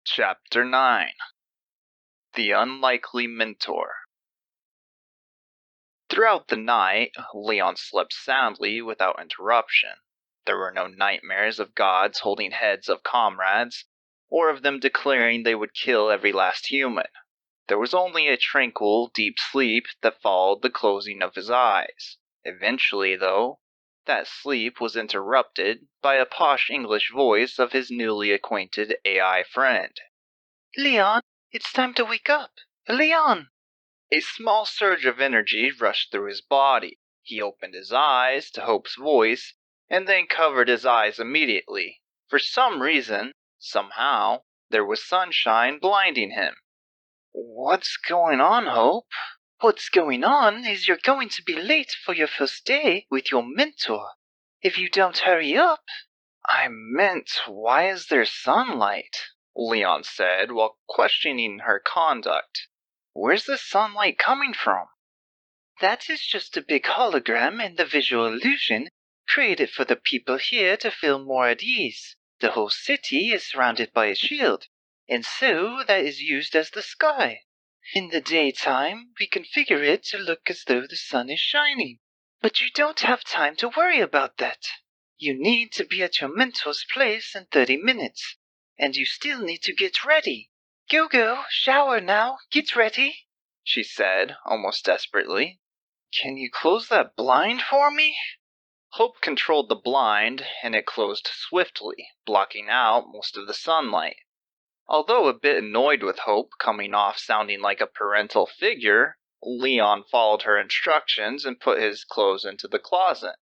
Chapter 9 The Unlikely Mentor. Throughout the night, Leon slept soundly without interruption. There were no nightmares of gods holding heads of comrades, or of them declaring they would kill every last human. There was only a tranquil, deep sleep that followed the closing of his eyes. Eventually, though, that sleep was interrupted by a posh English voice of his newly acquainted AI friend. Leon, it's time to wake up. Leon! A small surge of energy rushed through his body. He opened his eyes to Hope's voice, and then covered his eyes immediately. For some reason, somehow, there was sunshine blinding him. "What's going on, Hope?" What's going on is you're going to be late for your first day with your mentor. If you don't hurry up. "I meant, why is there sunlight?" Leon said while questioning her conduct. "Where's the sunlight coming from?" That is just a big hologram and the visual illusion created for the people here to feel more at ease. The whole city is surrounded by a shield, and so that is used as the sky. In the daytime, we configure it to look as though the sun is shining. But you don't have time to worry about that. You need to be at your mentor's place in 30 minutes, and you still need to get ready. Go, shower now, get ready," she said, almost desperately. "Can you close that blind for me?" Hope controlled the blind, and it closed swiftly, blocking out most of the sunlight. Although a bit annoyed with Hope coming off sounding like a parental figure, Leon followed her instructions and put his clothes into the closet.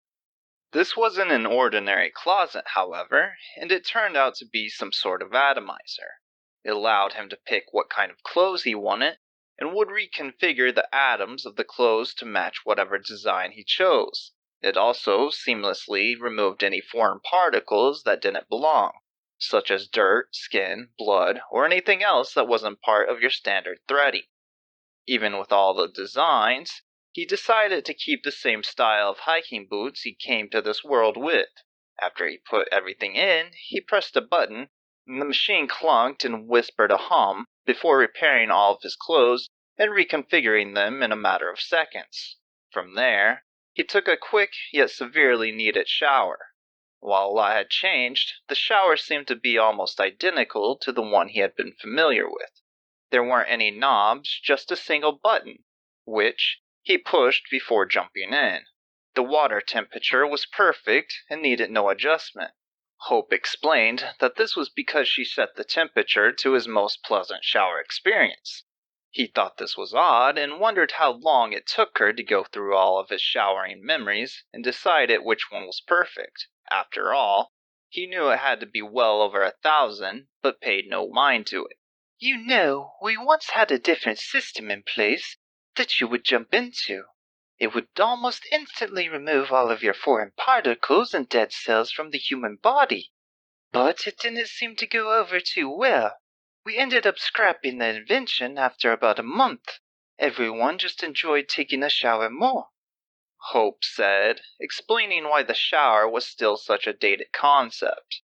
This wasn't an ordinary closet, however, and it turned out to be some sort of atomizer. It allowed him to pick what kind of clothes he wanted, and would reconfigure the atoms of the clothes to match whatever design he chose. It also seamlessly removed any foreign particles that didn't belong, such as dirt, skin, blood, or anything else that wasn't part of your standard threading. Even with all the designs, he decided to keep the same style of hiking boots he came to this world with. After he put everything in, he pressed a button, and the machine clunked and whispered a hum before repairing all of his clothes and reconfiguring them in a matter of seconds. From there, he took a quick yet severely needed shower. While a lot had changed, the shower seemed to be almost identical to the one he had been familiar with. There weren't any knobs, just a single button, which he pushed before jumping in. The water temperature was perfect and needed no adjustment. Hope explained that this was because she set the temperature to his most pleasant shower experience. He thought this was odd and wondered how long it took her to go through all of his showering memories and decide which one was perfect. After all, he knew it had to be well over 1,000, but paid no mind to it. You know, we once had a different system in place that you would jump into. It would almost instantly remove all of your foreign particles and dead cells from the human body. But it didn't seem to go over too well. We ended up scrapping the invention after about a month. Everyone just enjoyed taking a shower more," Hope said, explaining why the shower was still such a dated concept.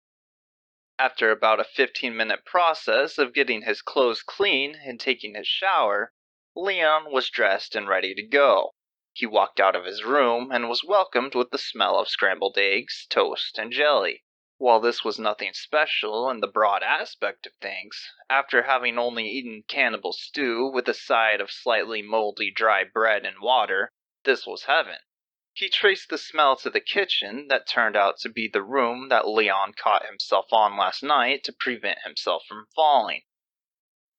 After about a 15-minute process of getting his clothes clean and taking his shower, Leon was dressed and ready to go. He walked out of his room and was welcomed with the smell of scrambled eggs, toast, and jelly. While this was nothing special in the broad aspect of things, after having only eaten cannibal stew with a side of slightly moldy dry bread and water, this was heaven. He traced the smell to the kitchen that turned out to be the room that Leon caught himself on last night to prevent himself from falling.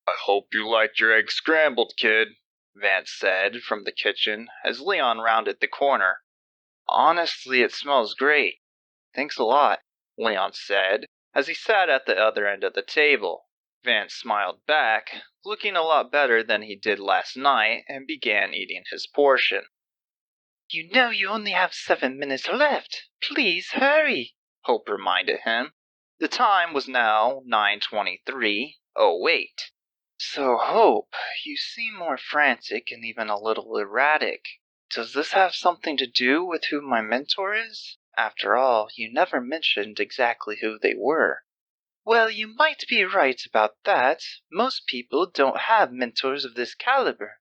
"I hope you liked your eggs scrambled, kid," Vance said from the kitchen as Leon rounded the corner. "Honestly, it smells great. Thanks a lot," Leon said as he sat at the other end of the table. Vance smiled back, looking a lot better than he did last night, and began eating his portion. "You know you only have 7 minutes left. Please hurry," Hope reminded him. The time was now 9:23:08. "So, Hope, you seem more frantic and even a little erratic. Does this have something to do with who my mentor is? After all, you never mentioned exactly who they were." Well, you might be right about that. Most people don't have mentors of this caliber.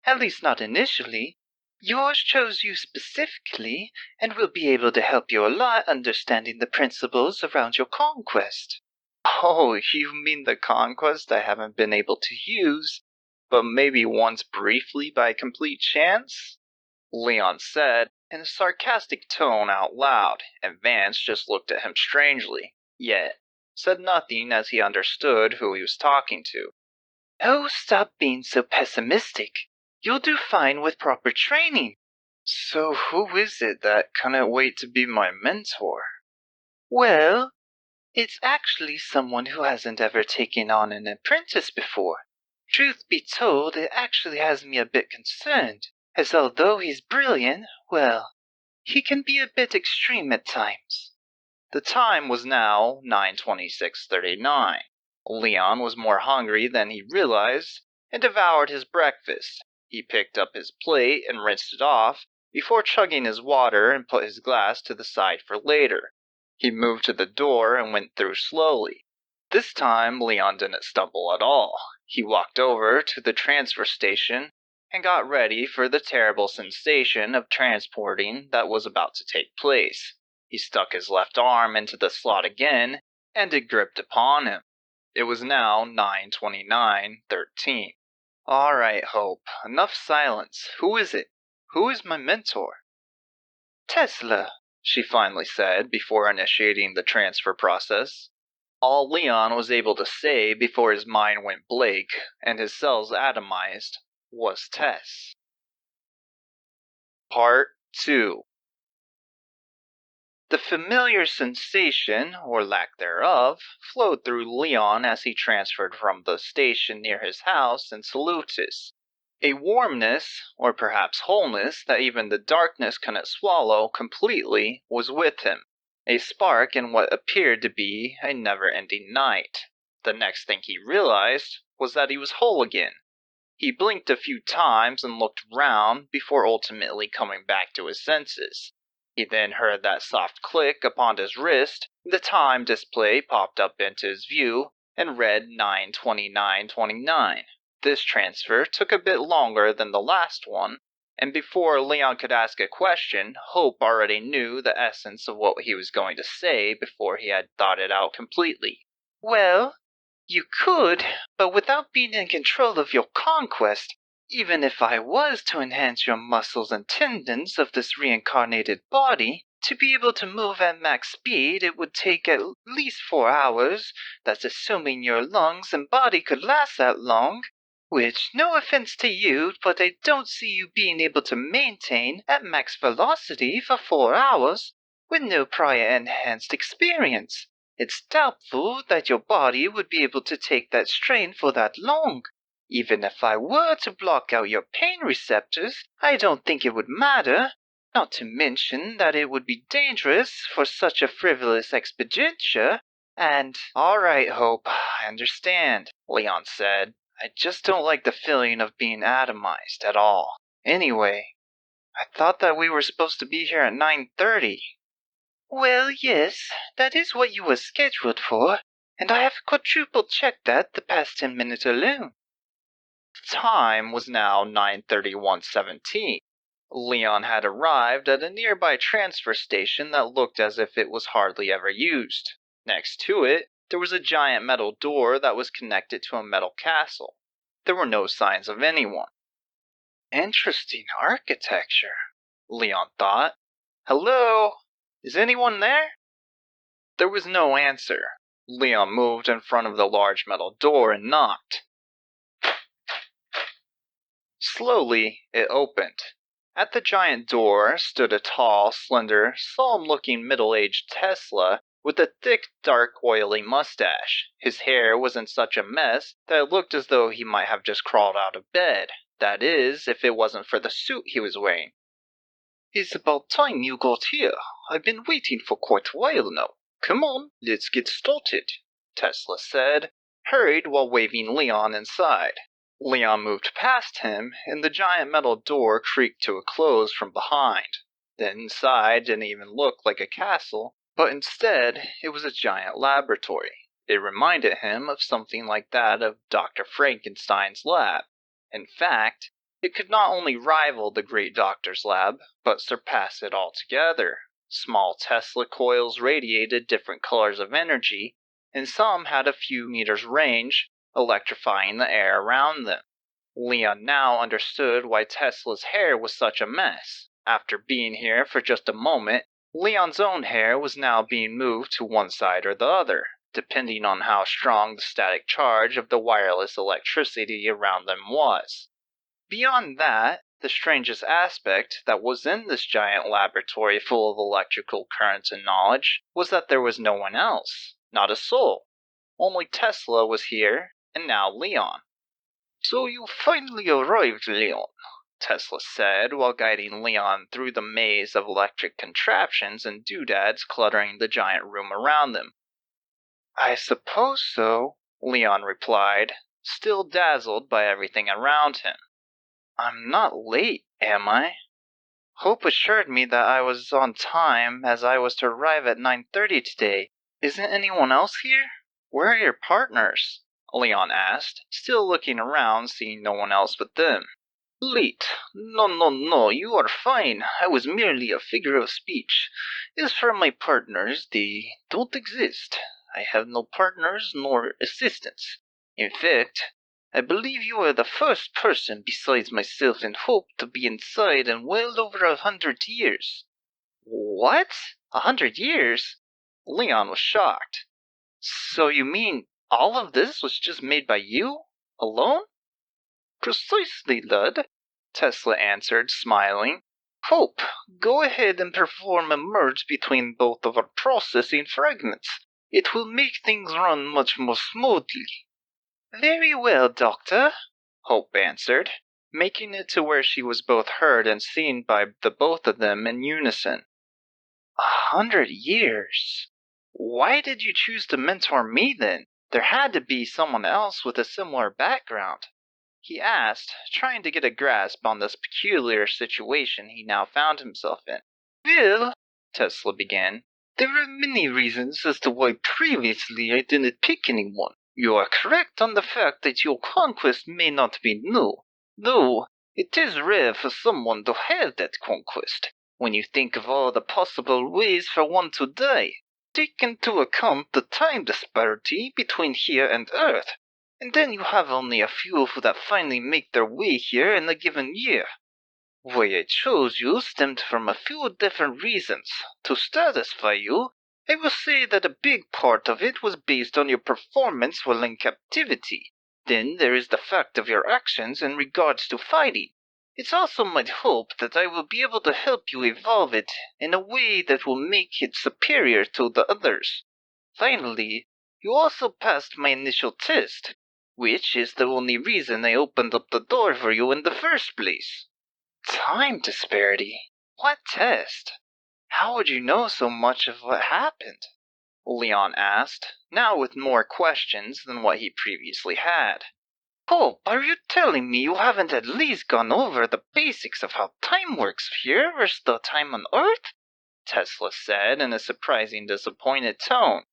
At least not initially. Yours chose you specifically and will be able to help you a lot understanding the principles around your conquest. Oh, you mean the conquest I haven't been able to use, but maybe once briefly by complete chance? Leon said, in a sarcastic tone out loud, and Vance just looked at him strangely, yet said nothing as he understood who he was talking to. Oh, stop being so pessimistic. You'll do fine with proper training. So who is it that couldn't wait to be my mentor? Well, it's actually someone who hasn't ever taken on an apprentice before. Truth be told, it actually has me a bit concerned, as although he's brilliant, well, he can be a bit extreme at times. The time was now 9:26:39. Leon was more hungry than he realized and devoured his breakfast. He picked up his plate and rinsed it off before chugging his water and put his glass to the side for later. He moved to the door and went through slowly. This time, Leon didn't stumble at all. He walked over to the transfer station and got ready for the terrible sensation of transporting that was about to take place. He stuck his left arm into the slot again, and it gripped upon him. It was now 9:29:13. All right, Hope, enough silence. Who is it? Who is my mentor? Tesla, She finally said before initiating the transfer process. All Leon was able to say before his mind went blank and his cells atomized was Tess. Part 2. The familiar sensation, or lack thereof, flowed through Leon as he transferred from the station near his house in Salutis. A warmness, or perhaps wholeness, that even the darkness couldn't swallow completely was with him. A spark in what appeared to be a never-ending night. The next thing he realized was that he was whole again. He blinked a few times and looked round before ultimately coming back to his senses. He then heard that soft click upon his wrist. The time display popped up into his view and read 9:29:29. This transfer took a bit longer than the last one, and before Leon could ask a question, Hope already knew the essence of what he was going to say before he had thought it out completely. well, you could, but without being in control of your conquest, even if I was to enhance your muscles and tendons of this reincarnated body, to be able to move at max speed, it would take at least 4 hours. That's assuming your lungs and body could last that long. Which, no offense to you, but I don't see you being able to maintain at max velocity for 4 hours with no prior enhanced experience. It's doubtful that your body would be able to take that strain for that long. Even if I were to block out your pain receptors, I don't think it would matter. Not to mention that it would be dangerous for such a frivolous expenditure, and... All right, Hope, I understand, Leon said. I just don't like the feeling of being atomized at all. Anyway, I thought that we were supposed to be here at 9:30. Well, yes, that is what you were scheduled for, and I have quadruple checked that the past 10 minutes alone. The time was now 9:31:17. Leon had arrived at a nearby transfer station that looked as if it was hardly ever used. Next to it, there was a giant metal door that was connected to a metal castle. There were no signs of anyone. Interesting architecture, Leon thought. Hello? Is anyone there? There was no answer. Leon moved in front of the large metal door and knocked. Slowly, it opened. At the giant door stood a tall, slender, solemn-looking middle-aged Tesla with a thick, dark, oily mustache. His hair was in such a mess that it looked as though he might have just crawled out of bed. That is, if it wasn't for the suit he was wearing. It's about time you got here. I've been waiting for quite a while now. Come on, let's get started, Tesla said, hurried while waving Leon inside. Leon moved past him, and the giant metal door creaked to a close from behind. The inside didn't even look like a castle, but instead it was a giant laboratory. It reminded him of something like that of Dr. Frankenstein's lab. In fact, it could not only rival the great doctor's lab, but surpass it altogether. Small Tesla coils radiated different colors of energy, and some had a few meters range, electrifying the air around them. Leon now understood why Tesla's hair was such a mess. After being here for just a moment, Leon's own hair was now being moved to one side or the other, depending on how strong the static charge of the wireless electricity around them was. Beyond that, the strangest aspect that was in this giant laboratory full of electrical currents and knowledge was that there was no one else, not a soul. Only Tesla was here, and now Leon. "So you finally arrived, Leon," Tesla said while guiding Leon through the maze of electric contraptions and doodads cluttering the giant room around them. "I suppose so," Leon replied, still dazzled by everything around him. "I'm not late, am I? Hope assured me that I was on time as I was to arrive at 9:30 today. Isn't anyone else here? Where are your partners?" Leon asked, still looking around, seeing no one else but them. "Late? No, you are fine. I was merely a figure of speech. As for my partners, they don't exist. I have no partners nor assistants. In fact, I believe you are the first person besides myself and Hope to be inside in well over 100 years." "What? 100 years?" Leon was shocked. "So you mean all of this was just made by you? Alone?" "Precisely, lad," Tesla answered, smiling. "Hope, go ahead and perform a merge between both of our processing fragments. It will make things run much more smoothly." "Very well, Doctor," Hope answered, making it to where she was both heard and seen by the both of them in unison. 100 years? Why did you choose to mentor me then? There had to be someone else with a similar background," he asked, trying to get a grasp on this peculiar situation he now found himself in. "Well," Tesla began, "there are many reasons as to why previously I didn't pick anyone. You are correct on the fact that your conquest may not be new, though it is rare for someone to have that conquest. When you think of all the possible ways for one to die, take into account the time disparity between here and Earth, and then you have only a few that finally make their way here in a given year. Why I chose you stemmed from a few different reasons. To satisfy you, I will say that a big part of it was based on your performance while in captivity. Then there is the fact of your actions in regards to fighting. It's also my hope that I will be able to help you evolve it in a way that will make it superior to the others. Finally, you also passed my initial test, which is the only reason I opened up the door for you in the first place." "Time disparity? What test? How would you know so much of what happened?" Leon asked, now with more questions than what he previously had. "Hope, are you telling me you haven't at least gone over the basics of how time works here versus the time on Earth?" Tesla said in a surprising disappointed tone.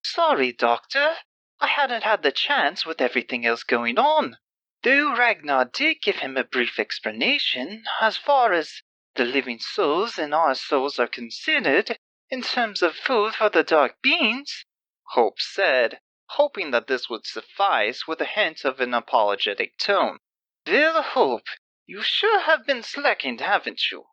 "Sorry, Doctor. I hadn't had the chance with everything else going on. Though Ragnar did give him a brief explanation, as far as the living souls and our souls are considered, in terms of food for the dark beings," Hope said, hoping that this would suffice with a hint of an apologetic tone. "Well, Hope, you sure have been slacking, haven't you?"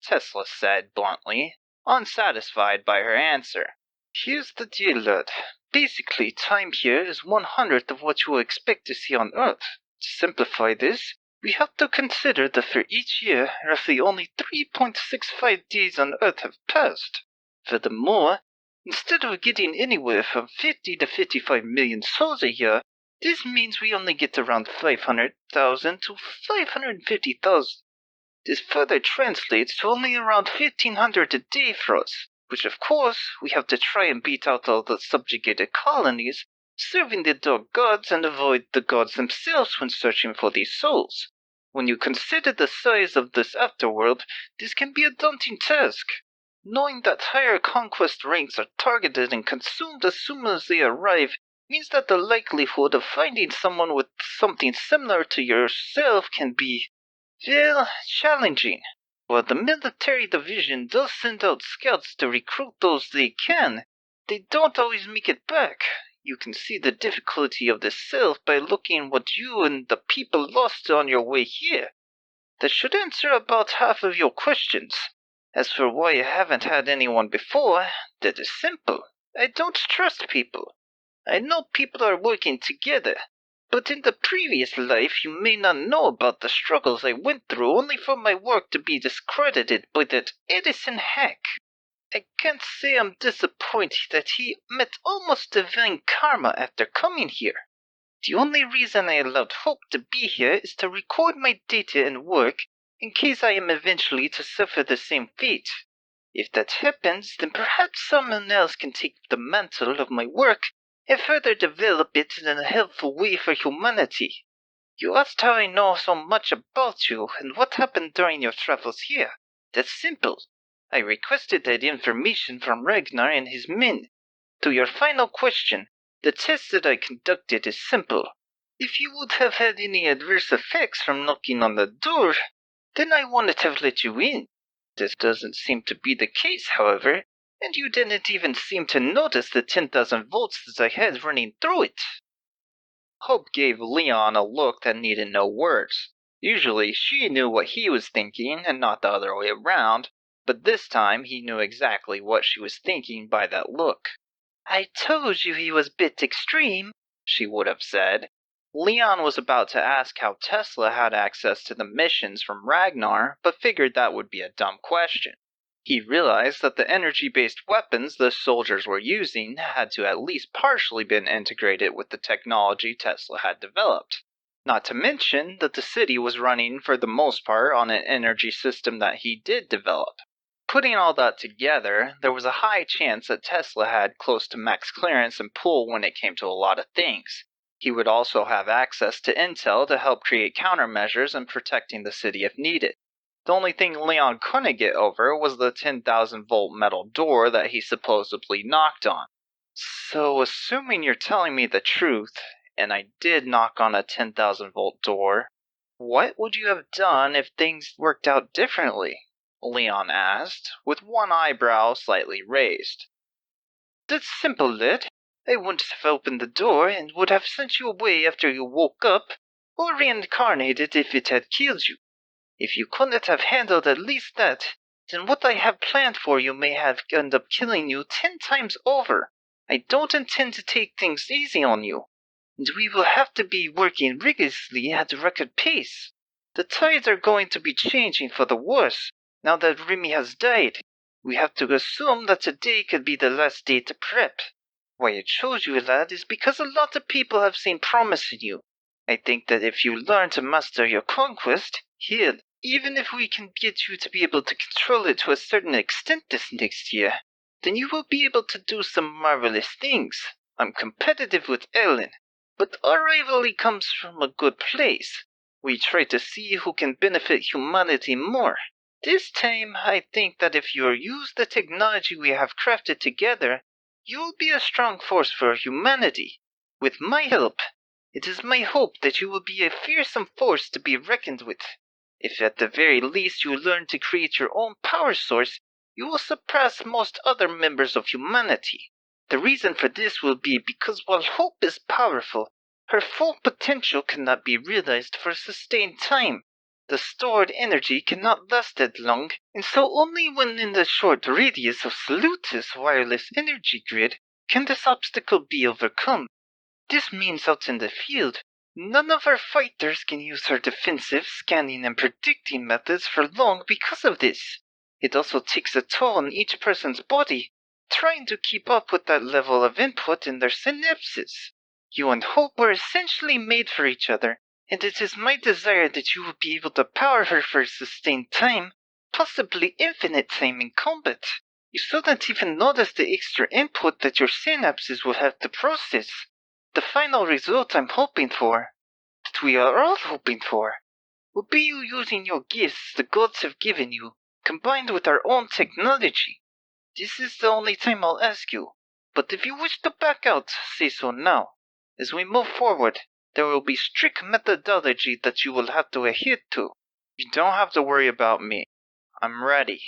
Tesla said bluntly, unsatisfied by her answer. "Here's the deal, lad. Basically, time here is 1/100th of what you will expect to see on Earth. To simplify this, we have to consider that for each year, roughly only 3.65 days on Earth have passed. Furthermore, instead of getting anywhere from 50 to 55 million souls a year, this means we only get around 500,000 to 550,000. This further translates to only around 1,500 a day for us, which of course we have to try and beat out all the subjugated colonies, serving the dark gods and avoid the gods themselves when searching for these souls. When you consider the size of this afterworld, this can be a daunting task. Knowing that higher conquest ranks are targeted and consumed as soon as they arrive means that the likelihood of finding someone with something similar to yourself can be, well, challenging. While the military division does send out scouts to recruit those they can, they don't always make it back. You can see the difficulty of this self by looking what you and the people lost on your way here. That should answer about half of your questions. As for why you haven't had anyone before, that is simple. I don't trust people. I know people are working together, but in the previous life you may not know about the struggles I went through only for my work to be discredited by that Edison hack. I can't say I'm disappointed that he met almost divine karma after coming here. The only reason I allowed Hope to be here is to record my data and work in case I am eventually to suffer the same fate. If that happens, then perhaps someone else can take the mantle of my work and further develop it in a helpful way for humanity. You asked how I know so much about you and what happened during your travels here. That's simple. I requested that information from Ragnar and his men. To your final question, the test that I conducted is simple. If you would have had any adverse effects from knocking on the door, then I wouldn't have let you in. This doesn't seem to be the case, however, and you didn't even seem to notice the 10,000 volts that I had running through it. Hope gave Leon a look that needed no words. Usually she knew what he was thinking and not the other way around, but this time he knew exactly what she was thinking by that look. I told you he was a bit extreme, she would have said. Leon was about to ask how Tesla had access to the missions from Ragnar, but figured that would be a dumb question. He realized that the energy-based weapons the soldiers were using had to at least partially been integrated with the technology Tesla had developed. Not to mention that the city was running for the most part on an energy system that he did develop. Putting all that together, there was a high chance that Tesla had close to max clearance and pull when it came to a lot of things. He would also have access to intel to help create countermeasures and protecting the city if needed. The only thing Leon couldn't get over was the 10,000 volt metal door that he supposedly knocked on. So, assuming you're telling me the truth, and I did knock on a 10,000 volt door, what would you have done if things worked out differently? Leon asked, with one eyebrow slightly raised. That's simple, lad. I wouldn't have opened the door and would have sent you away after you woke up, or reincarnated if it had killed you. If you couldn't have handled at least that, then what I have planned for you may have ended up killing you 10 times over. I don't intend to take things easy on you, and we will have to be working rigorously at a record pace. The tides are going to be changing for the worse. Now that Remy has died, we have to assume that today could be the last day to prep. Why I chose you, lad, is because a lot of people have seen promise in you. I think that if you learn to master your conquest, here, even if we can get you to be able to control it to a certain extent this next year, then you will be able to do some marvelous things. I'm competitive with Ellen, but our rivalry comes from a good place. We try to see who can benefit humanity more. This time, I think that if you use the technology we have crafted together, you will be a strong force for humanity. With my help, it is my hope that you will be a fearsome force to be reckoned with. If at the very least you learn to create your own power source, you will surpass most other members of humanity. The reason for this will be because while hope is powerful, her full potential cannot be realized for a sustained time. The stored energy cannot last that long, and so only when in the short radius of Salutis' wireless energy grid can this obstacle be overcome. This means out in the field, none of our fighters can use our defensive, scanning, and predicting methods for long because of this. It also takes a toll on each person's body, trying to keep up with that level of input in their synapses. You and Hope were essentially made for each other, and it is my desire that you will be able to power her for a sustained time, possibly infinite time in combat. You shouldn't even notice the extra input that your synapses will have to process. The final result I'm hoping for, that we are all hoping for, will be you using your gifts the gods have given you, combined with our own technology. This is the only time I'll ask you, but if you wish to back out, say so now. As we move forward, there will be strict methodology that you will have to adhere to. You don't have to worry about me. I'm ready,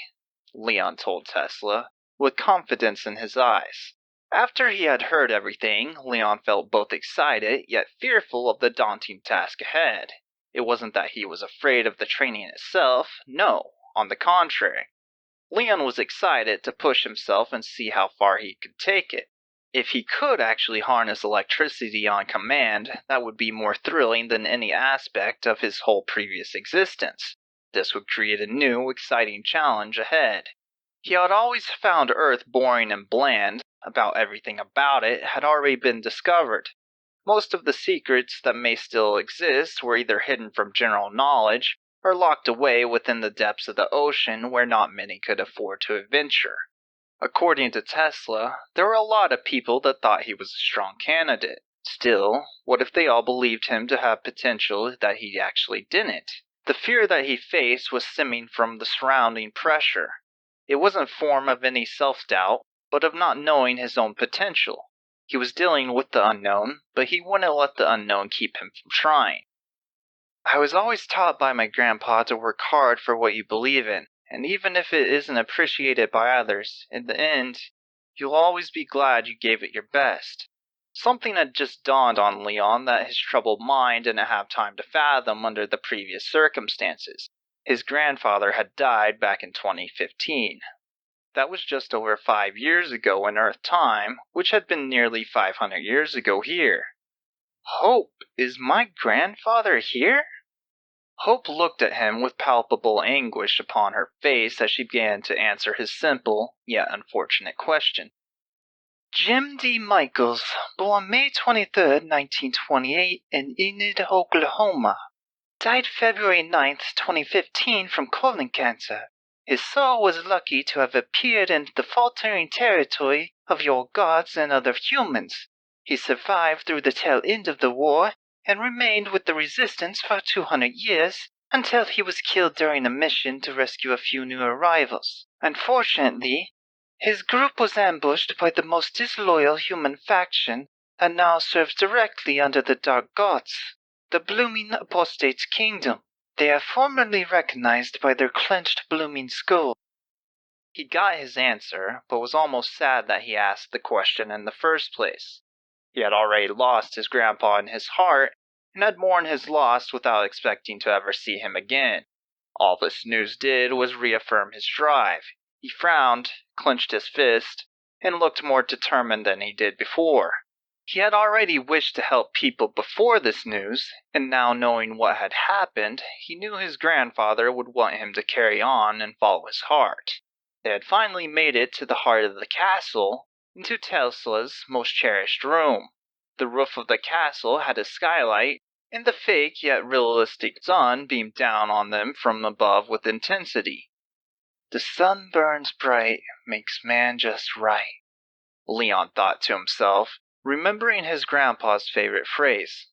Leon told Tesla, with confidence in his eyes. After he had heard everything, Leon felt both excited yet fearful of the daunting task ahead. It wasn't that he was afraid of the training itself, no, on the contrary. Leon was excited to push himself and see how far he could take it. If he could actually harness electricity on command, that would be more thrilling than any aspect of his whole previous existence. This would create a new, exciting challenge ahead. He had always found Earth boring and bland. About everything about it had already been discovered. Most of the secrets that may still exist were either hidden from general knowledge or locked away within the depths of the ocean where not many could afford to adventure. According to Tesla, there were a lot of people that thought he was a strong candidate. Still, what if they all believed him to have potential that he actually didn't? The fear that he faced was stemming from the surrounding pressure. It wasn't form of any self-doubt, but of not knowing his own potential. He was dealing with the unknown, but he wouldn't let the unknown keep him from trying. I was always taught by my grandpa to work hard for what you believe in, and even if it isn't appreciated by others, in the end, you'll always be glad you gave it your best. Something had just dawned on Leon that his troubled mind didn't have time to fathom under the previous circumstances. His grandfather had died back in 2015. That was just over 5 years ago in Earth time, which had been nearly 500 years ago here. Hope, is my grandfather here? Hope looked at him with palpable anguish upon her face as she began to answer his simple, yet unfortunate question. Jim D. Michaels, born May 23, 1928, in Enid, Oklahoma. Died February 9, 2015 from colon cancer. His soul was lucky to have appeared in the faltering territory of your gods and other humans. He survived through the tail end of the war and remained with the resistance for 200 years until he was killed during a mission to rescue a few new arrivals. Unfortunately, his group was ambushed by the most disloyal human faction that now serves directly under the Dark Gods, the Blooming Apostate Kingdom. They are formally recognized by their clenched blooming skull. He got his answer, but was almost sad that he asked the question in the first place. He had already lost his grandpa in his heart, and had mourned his loss without expecting to ever see him again. All this news did was reaffirm his drive. He frowned, clenched his fist, and looked more determined than he did before. He had already wished to help people before this news, and now knowing what had happened, he knew his grandfather would want him to carry on and follow his heart. They had finally made it to the heart of the castle, into Tesla's most cherished room. The roof of the castle had a skylight, and the fake yet realistic sun beamed down on them from above with intensity. The sun burns bright, makes man just right, Leon thought to himself, remembering his grandpa's favorite phrase.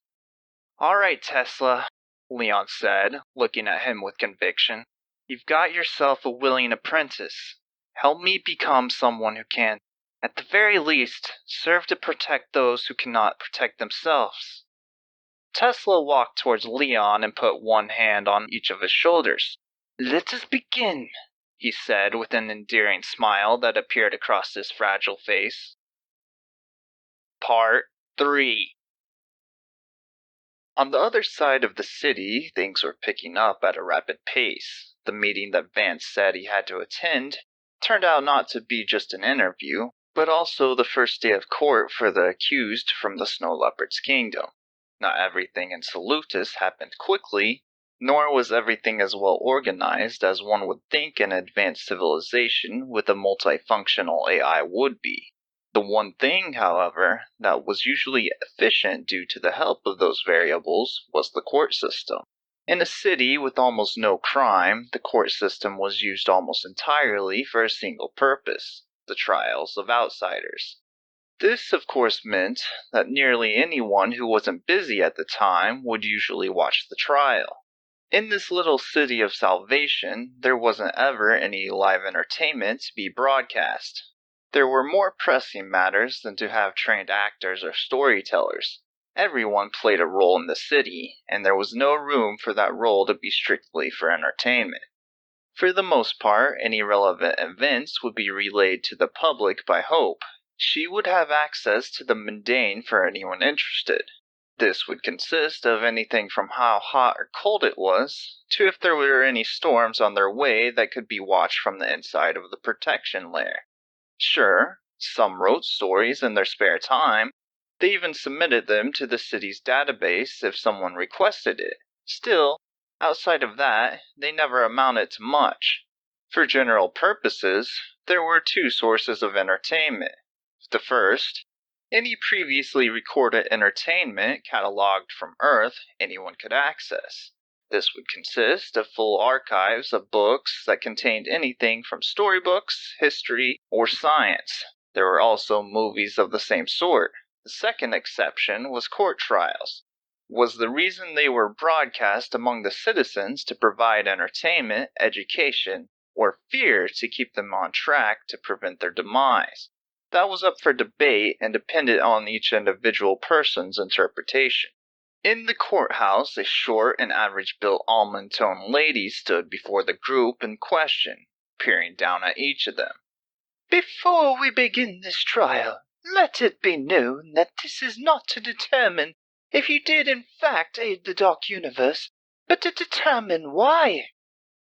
All right, Tesla, Leon said, looking at him with conviction. You've got yourself a willing apprentice. Help me become someone who can, at the very least, serve to protect those who cannot protect themselves. Tesla walked towards Leon and put one hand on each of his shoulders. Let us begin, he said with an endearing smile that appeared across his fragile face. Part 3. On the other side of the city, things were picking up at a rapid pace. The meeting that Vance said he had to attend turned out not to be just an interview, but also the first day of court for the accused from the Snow Leopard's kingdom. Not everything in Salutis happened quickly, nor was everything as well organized as one would think an advanced civilization with a multifunctional AI would be. The one thing, however, that was usually efficient due to the help of those variables was the court system. In a city with almost no crime, the court system was used almost entirely for a single purpose: the trials of outsiders. This, of course, meant that nearly anyone who wasn't busy at the time would usually watch the trial. In this little city of salvation, there wasn't ever any live entertainment to be broadcast. There were more pressing matters than to have trained actors or storytellers. Everyone played a role in the city, and there was no room for that role to be strictly for entertainment. For the most part, any relevant events would be relayed to the public by Hope. She would have access to the mundane for anyone interested. This would consist of anything from how hot or cold it was, to if there were any storms on their way that could be watched from the inside of the protection layer. Sure, some wrote stories in their spare time. They even submitted them to the city's database if someone requested it. Still, outside of that, they never amounted to much. For general purposes, there were two sources of entertainment. The first, any previously recorded entertainment cataloged from Earth anyone could access. This would consist of full archives of books that contained anything from storybooks, history, or science. There were also movies of the same sort. The second exception was court trials. Was the reason they were broadcast among the citizens to provide entertainment, education, or fear to keep them on track to prevent their demise. That was up for debate and depended on each individual person's interpretation. In the courthouse, a short and average-built almond-toned lady stood before the group in question, peering down at each of them. Before we begin this trial, let it be known that this is not to determine if you did in fact aid the Dark Universe, but to determine why.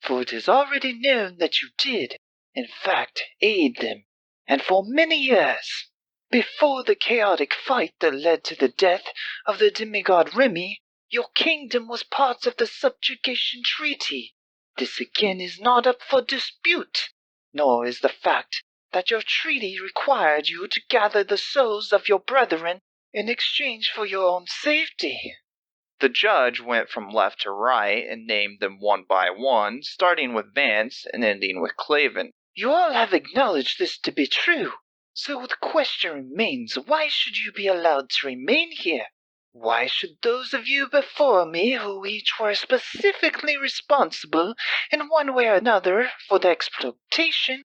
For it is already known that you did, in fact, aid them, and for many years. Before the chaotic fight that led to the death of the demigod Remy, your kingdom was part of the subjugation treaty. This again is not up for dispute, nor is the fact that your treaty required you to gather the souls of your brethren in exchange for your own safety. The judge went from left to right and named them one by one, starting with Vance and ending with Claven. You all have acknowledged this to be true. So the question remains, why should you be allowed to remain here? Why should those of you before me who each were specifically responsible in one way or another for the exploitation,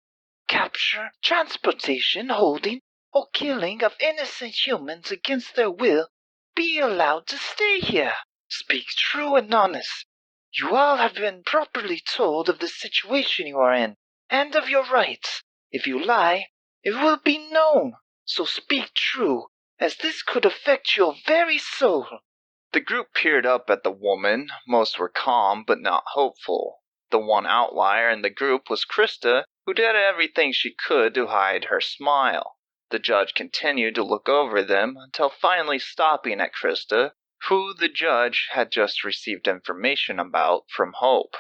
capture, transportation, holding, or killing of innocent humans against their will be allowed to stay here? Speak true and honest. You all have been properly told of the situation you are in, and of your rights. If you lie, it will be known. So speak true, as this could affect your very soul. The group peered up at the woman. Most were calm but not hopeful. The one outlier in the group was Krista, who did everything she could to hide her smile. The judge continued to look over them until finally stopping at Krista, who the judge had just received information about from Hope.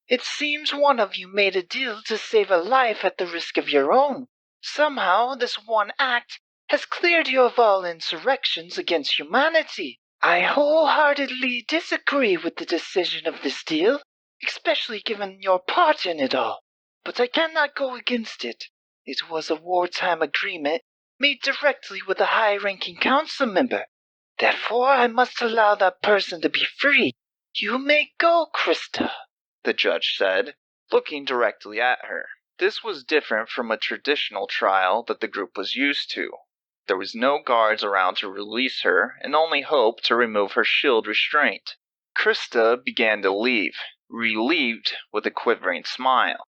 It seems one of you made a deal to save a life at the risk of your own. Somehow this one act has cleared you of all insurrections against humanity. I wholeheartedly disagree with the decision of this deal, especially given your part in it all. But I cannot go against it. It was a wartime agreement made directly with a high-ranking council member. Therefore, I must allow that person to be free. You may go, Krista, the judge said, looking directly at her. This was different from a traditional trial that the group was used to. There was no guards around to release her, and only Hope to remove her shield restraint. Krista began to leave, relieved with a quivering smile,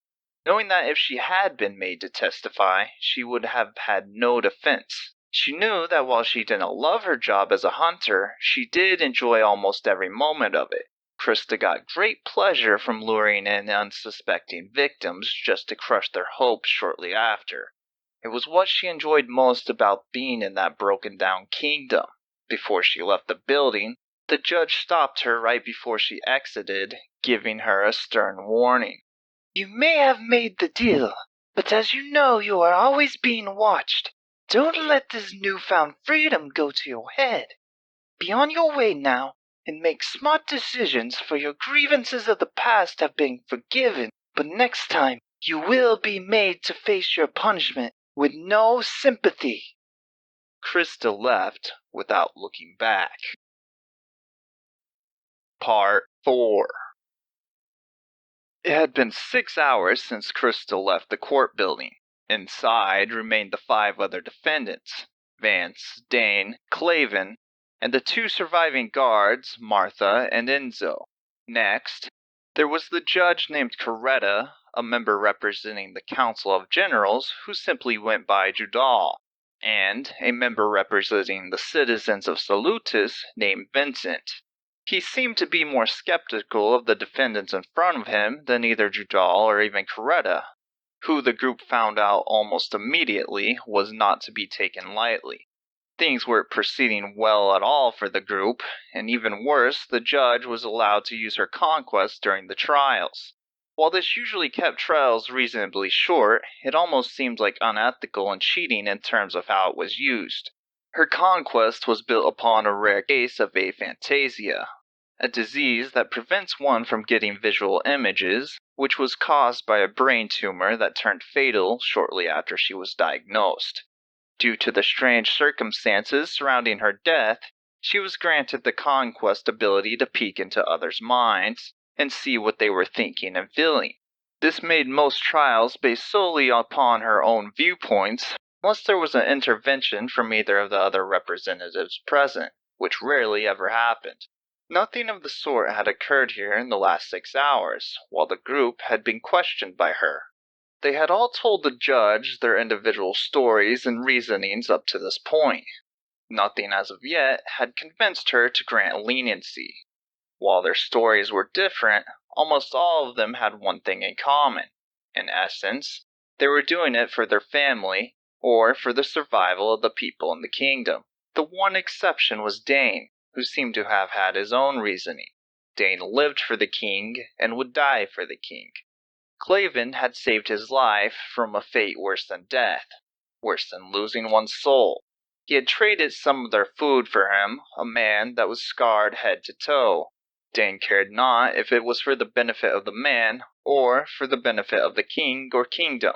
knowing that if she had been made to testify, she would have had no defense. She knew that while she didn't love her job as a hunter, she did enjoy almost every moment of it. Krista got great pleasure from luring in unsuspecting victims just to crush their hopes shortly after. It was what she enjoyed most about being in that broken-down kingdom. Before she left the building, the judge stopped her right before she exited, giving her a stern warning. You may have made the deal, but as you know you are always being watched. Don't let this newfound freedom go to your head. Be on your way now, and make smart decisions, for your grievances of the past have been forgiven. But next time, you will be made to face your punishment with no sympathy. Krista left without looking back. Part 4. It had been 6 hours since Krista left the court building. Inside remained the 5 other defendants: Vance, Dane, Claven, and the two surviving guards, Martha and Enzo. Next, there was the judge named Coretta, a member representing the Council of Generals who simply went by Judal, and a member representing the citizens of Salutis named Vincent. He seemed to be more skeptical of the defendants in front of him than either Judal or even Coretta, who the group found out almost immediately was not to be taken lightly. Things weren't proceeding well at all for the group, and even worse, the judge was allowed to use her conquest during the trials. While this usually kept trials reasonably short, it almost seemed like unethical and cheating in terms of how it was used. Her conquest was built upon a rare case of aphantasia, a disease that prevents one from getting visual images, which was caused by a brain tumor that turned fatal shortly after she was diagnosed. Due to the strange circumstances surrounding her death, she was granted the conquest ability to peek into others' minds and see what they were thinking and feeling. This made most trials based solely upon her own viewpoints, unless there was an intervention from either of the other representatives present, which rarely ever happened. Nothing of the sort had occurred here in the last 6 hours, while the group had been questioned by her. They had all told the judge their individual stories and reasonings up to this point. Nothing as of yet had convinced her to grant leniency. While their stories were different, almost all of them had one thing in common. In essence, they were doing it for their family, or for the survival of the people in the kingdom. The one exception was Dane, who seemed to have had his own reasoning. Dane lived for the king, and would die for the king. Clavin had saved his life from a fate worse than death, worse than losing one's soul. He had traded some of their food for him, a man that was scarred head to toe. Dane cared not if it was for the benefit of the man, or for the benefit of the king or kingdom.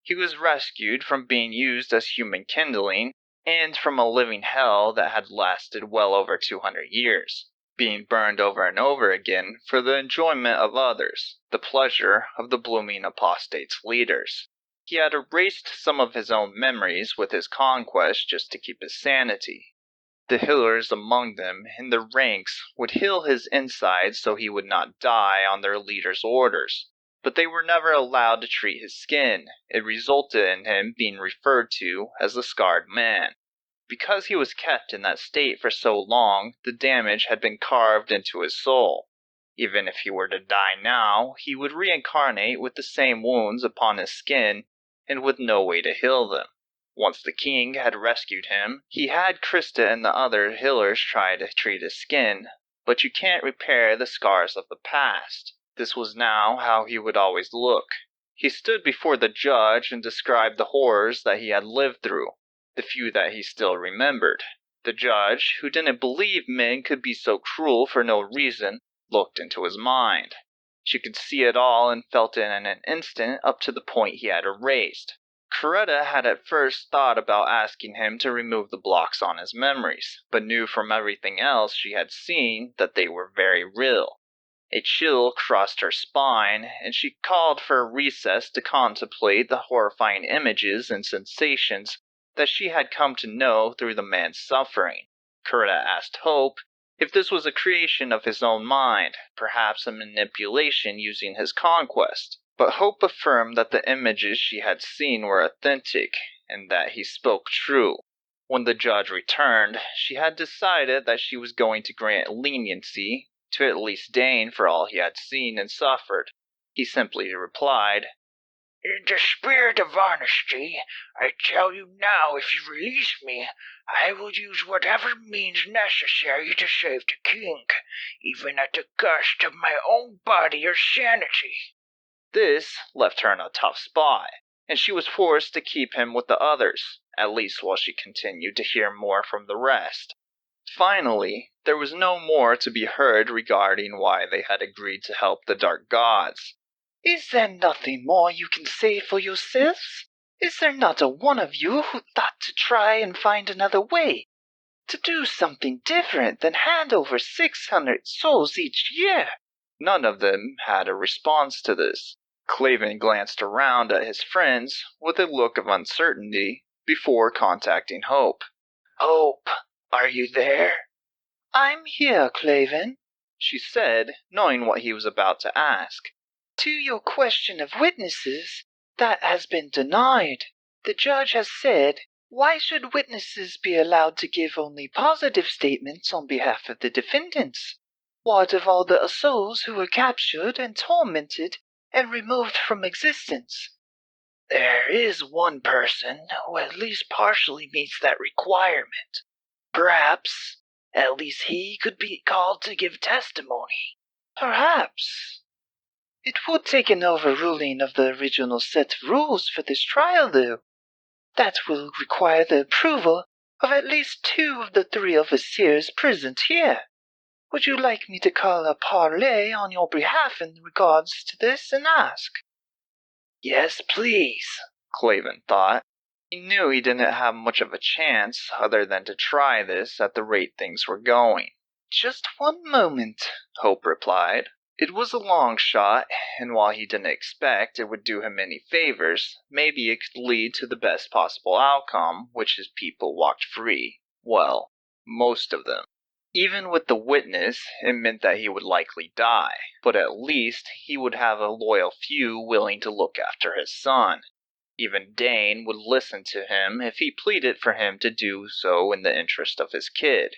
He was rescued from being used as human kindling, and from a living hell that had lasted well over 200 years, being burned over and over again for the enjoyment of others, the pleasure of the blooming apostate's leaders. He had erased some of his own memories with his conquest just to keep his sanity. The healers among them in the ranks would heal his insides so he would not die on their leader's orders, but they were never allowed to treat his skin. It resulted in him being referred to as the Scarred Man. Because he was kept in that state for so long, the damage had been carved into his soul. Even if he were to die now, he would reincarnate with the same wounds upon his skin and with no way to heal them. Once the king had rescued him, he had Krista and the other healers try to treat his skin, but you can't repair the scars of the past. This was now how he would always look. He stood before the judge and described the horrors that he had lived through, the few that he still remembered. The judge, who didn't believe men could be so cruel for no reason, looked into his mind. She could see it all and felt it in an instant up to the point he had erased. Coretta had at first thought about asking him to remove the blocks on his memories, but knew from everything else she had seen that they were very real. A chill crossed her spine, and she called for a recess to contemplate the horrifying images and sensations that she had come to know through the man's suffering. Coretta asked Hope if this was a creation of his own mind, perhaps a manipulation using his conquest. But Hope affirmed that the images she had seen were authentic, and that he spoke true. When the judge returned, she had decided that she was going to grant leniency to at least Dane for all he had seen and suffered. He simply replied, "In the spirit of honesty, I tell you now, if you release me, I will use whatever means necessary to save the king, even at the cost of my own body or sanity." This left her in a tough spot, and she was forced to keep him with the others, at least while she continued to hear more from the rest. Finally, there was no more to be heard regarding why they had agreed to help the dark gods. "Is there nothing more you can say for yourselves? Is there not a one of you who thought to try and find another way? To do something different than hand over 600 souls each year?" None of them had a response to this. Clavin glanced around at his friends with a look of uncertainty before contacting Hope. "Hope, are you there?" I'm here, Claven, she said, knowing what he was about to ask. To your question of witnesses, that has been denied. The judge has said, why should witnesses be allowed to give only positive statements on behalf of the defendants? What of all the souls who were captured and tormented and removed from existence? There is one person who at least partially meets that requirement. Perhaps, at least he could be called to give testimony. Perhaps. It would take an overruling of the original set of rules for this trial, though. That will require the approval of at least 2 of the 3 overseers present here. Would you like me to call a parley on your behalf in regards to this and ask? Yes, please, Claven thought. He knew he didn't have much of a chance other than to try this at the rate things were going. Just one moment, Hope replied. It was a long shot, and while he didn't expect it would do him any favors, maybe it could lead to the best possible outcome, which his people walked free. Well, most of them. Even with the witness, it meant that he would likely die, but at least he would have a loyal few willing to look after his son. Even Dane would listen to him if he pleaded for him to do so in the interest of his kid.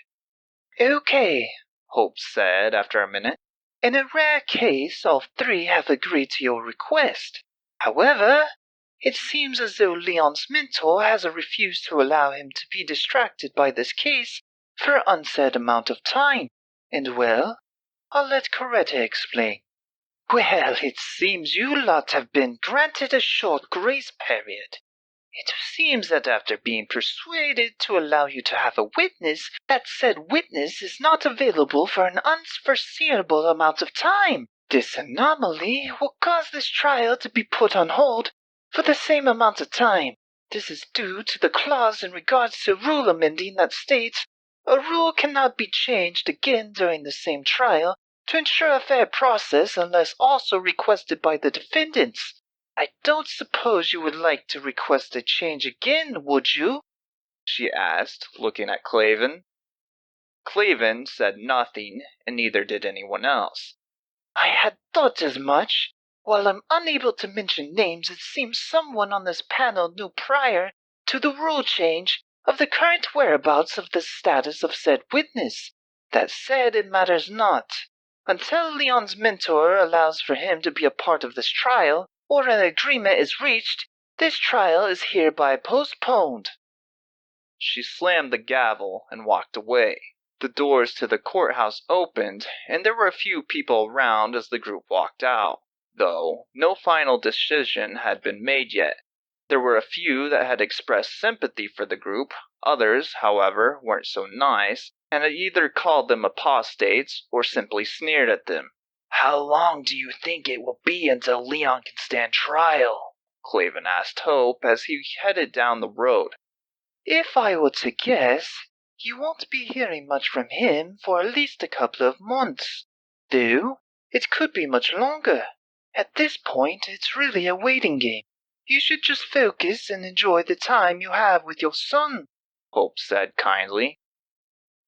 Okay, Hope said after a minute. In a rare case, all 3 have agreed to your request. However, it seems as though Leon's mentor has refused to allow him to be distracted by this case for an unsaid amount of time. And well, I'll let Coretta explain. Well, it seems you lot have been granted a short grace period. It seems that after being persuaded to allow you to have a witness, that said witness is not available for an unforeseeable amount of time. This anomaly will cause this trial to be put on hold for the same amount of time. This is due to the clause in regards to rule amending that states a rule cannot be changed again during the same trial to ensure a fair process unless also requested by the defendants. I don't suppose you would like to request a change again, would you? She asked, looking at Claven. Claven said nothing, and neither did anyone else. I had thought as much. While I'm unable to mention names, it seems someone on this panel knew prior to the rule change of the current whereabouts of the status of said witness. That said, it matters not. Until Leon's mentor allows for him to be a part of this trial, or an agreement is reached, this trial is hereby postponed. She slammed the gavel and walked away. The doors to the courthouse opened, and there were a few people around as the group walked out, though no final decision had been made yet. There were a few that had expressed sympathy for the group, others, however, weren't so nice, and had either called them apostates or simply sneered at them. How long do you think it will be until Leon can stand trial? Claven asked Hope as he headed down the road. If I were to guess, you won't be hearing much from him for at least a couple of months. Though, it could be much longer. At this point, it's really a waiting game. You should just focus and enjoy the time you have with your son, Hope said kindly.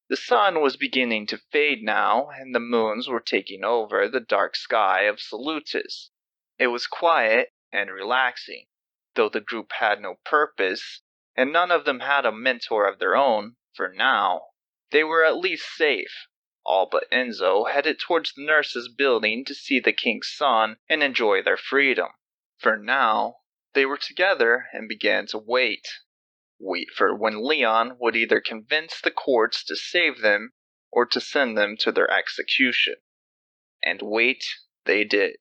The sun was beginning to fade now, and the moons were taking over the dark sky of Salutis. It was quiet and relaxing, though the group had no purpose, and none of them had a mentor of their own, for now. They were at least safe. All but Enzo headed towards the nurse's building to see the king's son and enjoy their freedom. For now, they were together and began to wait. Wait for when Leon would either convince the courts to save them or to send them to their execution. And wait they did.